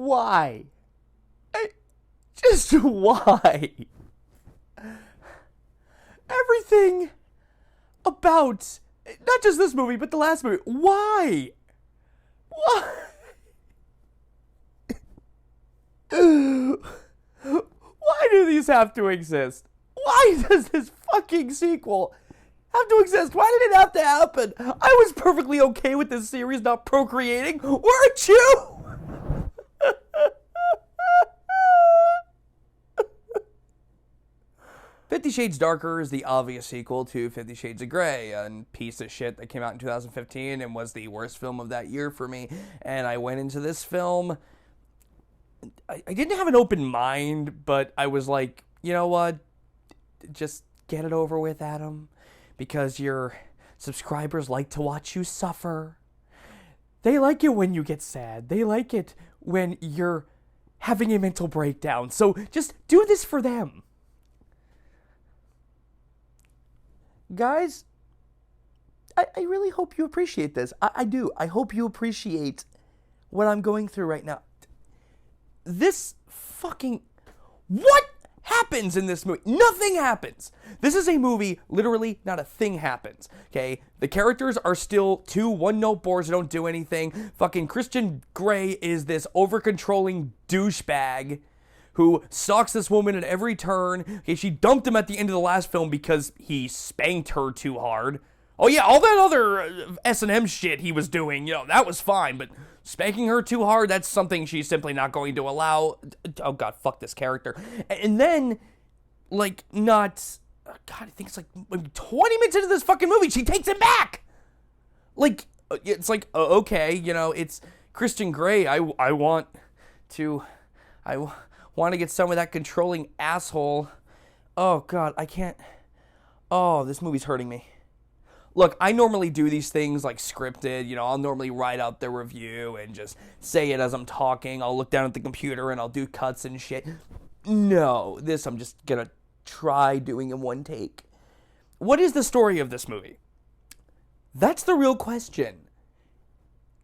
why? Just why? Everything about, not just this movie, but the last movie. Why? Why? Why do these have to exist? Why does this fucking sequel have to exist? Why did it have to happen? I was perfectly okay with this series not procreating. Weren't you? 50 Shades Darker is the obvious sequel to 50 Shades of Grey, a piece of shit that came out in 2015 and was the worst film of that year for me. And I went into this film, I didn't have an open mind, but I was like, you know what? Just get it over with, Adam, because your subscribers like to watch you suffer. They like it when you get sad. They like it when you're having a mental breakdown. So just do this for them. Guys, I really hope you appreciate this. I do. I hope you appreciate what I'm going through right now. This fucking... What happens in this movie? Nothing happens. This is a movie, literally, not a thing happens. Okay? The characters are still two one-note boards that don't do anything. Fucking Christian Grey is this over-controlling douchebag who stalks this woman at every turn. Okay, she dumped him at the end of the last film because he spanked her too hard. Oh yeah, all that other S&M shit he was doing, that was fine, but spanking her too hard, that's something she's simply not going to allow. Oh god, fuck this character. And then, I think it's maybe 20 minutes into this fucking movie, she takes him back! It's okay, it's Christian Grey, I want to get some of that controlling asshole. Oh, God, I can't. Oh, this movie's hurting me. Look, I normally do these things scripted. I'll normally write out the review and just say it as I'm talking. I'll look down at the computer and I'll do cuts and shit. No, this I'm just gonna try doing in one take. What is the story of this movie? That's the real question.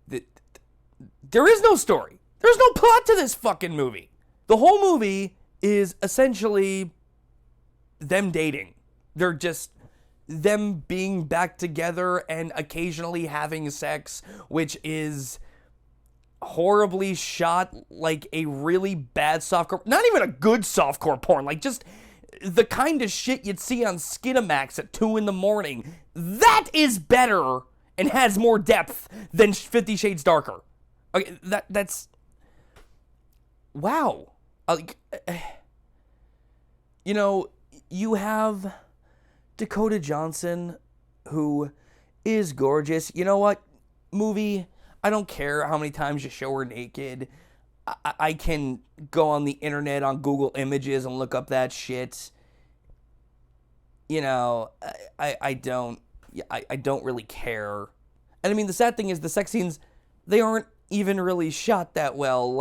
There is no story. There's no plot to this fucking movie. The whole movie is essentially them dating. They're just them being back together and occasionally having sex, which is horribly shot like a really bad softcore, not even a good softcore porn, just the kind of shit you'd see on Skinamax at 2 a.m. That is better and has more depth than 50 Shades Darker. Okay, that's... Wow. You have Dakota Johnson, who is gorgeous. You know what, movie? I don't care how many times you show her naked. I can go on the internet on Google Images and look up that shit. I don't really care. And I mean, the sad thing is the sex scenes, they aren't even really shot that well.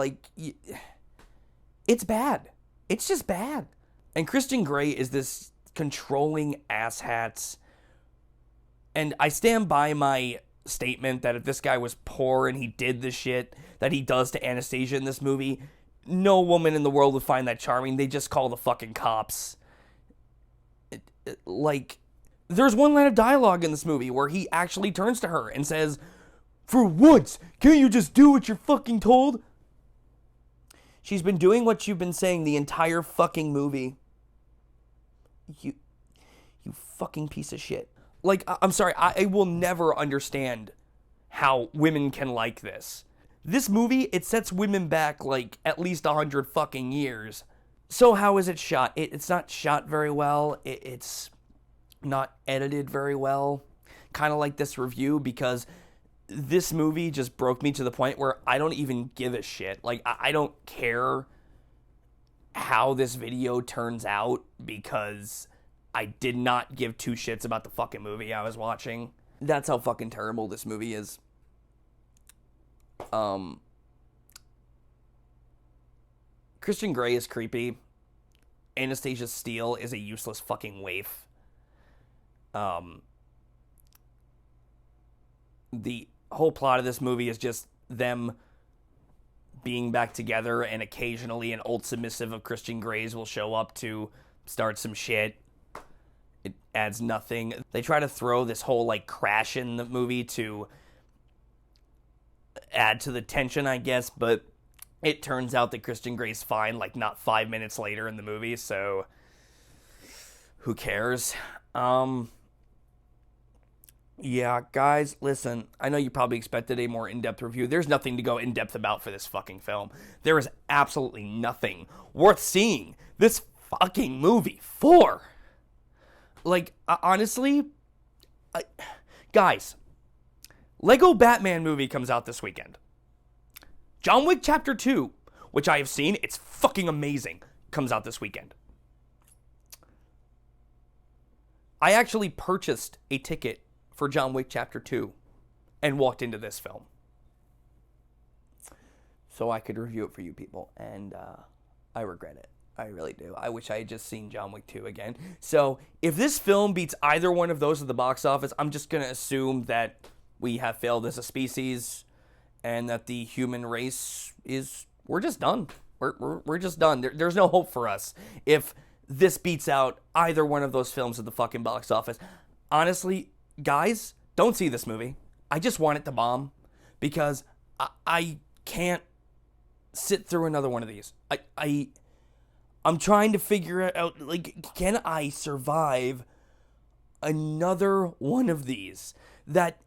It's bad. It's just bad. And Christian Grey is this controlling asshat. And I stand by my statement that if this guy was poor and he did the shit that he does to Anastasia in this movie, no woman in the world would find that charming. They just call the fucking cops. There's one line of dialogue in this movie where he actually turns to her and says, "For once, can't you just do what you're fucking told?" She's been doing what you've been saying the entire fucking movie. You fucking piece of shit. I'm sorry, I will never understand how women can like this. This movie, it sets women back at least 100 fucking years. So how is it shot? It's not shot very well. It's not edited very well. Kind of like this review, because this movie just broke me to the point where I don't even give a shit. I don't care how this video turns out, because I did not give two shits about the fucking movie I was watching. That's how fucking terrible this movie is. Christian Grey is creepy. Anastasia Steele is a useless fucking waif. The whole plot of this movie is just them being back together, and occasionally an old submissive of Christian Grey's will show up to start some shit. It adds nothing. They try to throw this whole, like, crash in the movie to add to the tension, I guess, but it turns out that Christian Grey's fine, like, not 5 minutes later in the movie, so who cares? Yeah, guys, listen, I know you probably expected a more in-depth review. There's nothing to go in-depth about for this fucking film. There is absolutely nothing worth seeing this fucking movie for. Like, honestly, guys, Lego Batman movie comes out this weekend. John Wick Chapter 2, which I have seen, it's fucking amazing, comes out this weekend. I actually purchased a ticket for John Wick Chapter 2 and walked into this film so I could review it for you people, and I regret it. I really do. I wish I had just seen John Wick 2 again. So if this film beats either one of those at the box office, I'm just going to assume that we have failed as a species and that the human race we're just done. We're just done. There's no hope for us if this beats out either one of those films at the fucking box office. Honestly, guys, don't see this movie. I just want it to bomb because I can't sit through another one of these. I'm trying to figure out, like, can I survive another one of these? That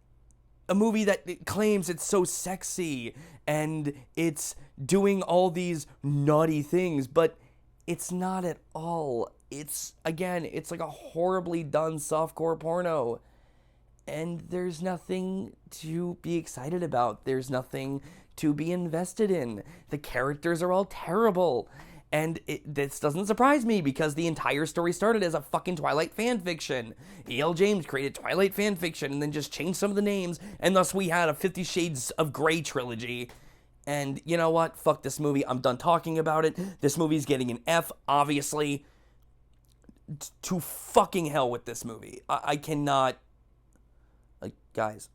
a movie that claims it's so sexy and it's doing all these naughty things, but it's not at all. It's like a horribly done softcore porno. And there's nothing to be excited about. There's nothing to be invested in. The characters are all terrible. And this doesn't surprise me because the entire story started as a fucking Twilight fanfiction. E.L. James created Twilight fanfiction and then just changed some of the names, and thus we had a 50 Shades of Grey trilogy. And you know what? Fuck this movie. I'm done talking about it. This movie's getting an F, obviously. To fucking hell with this movie. I cannot... Like, guys,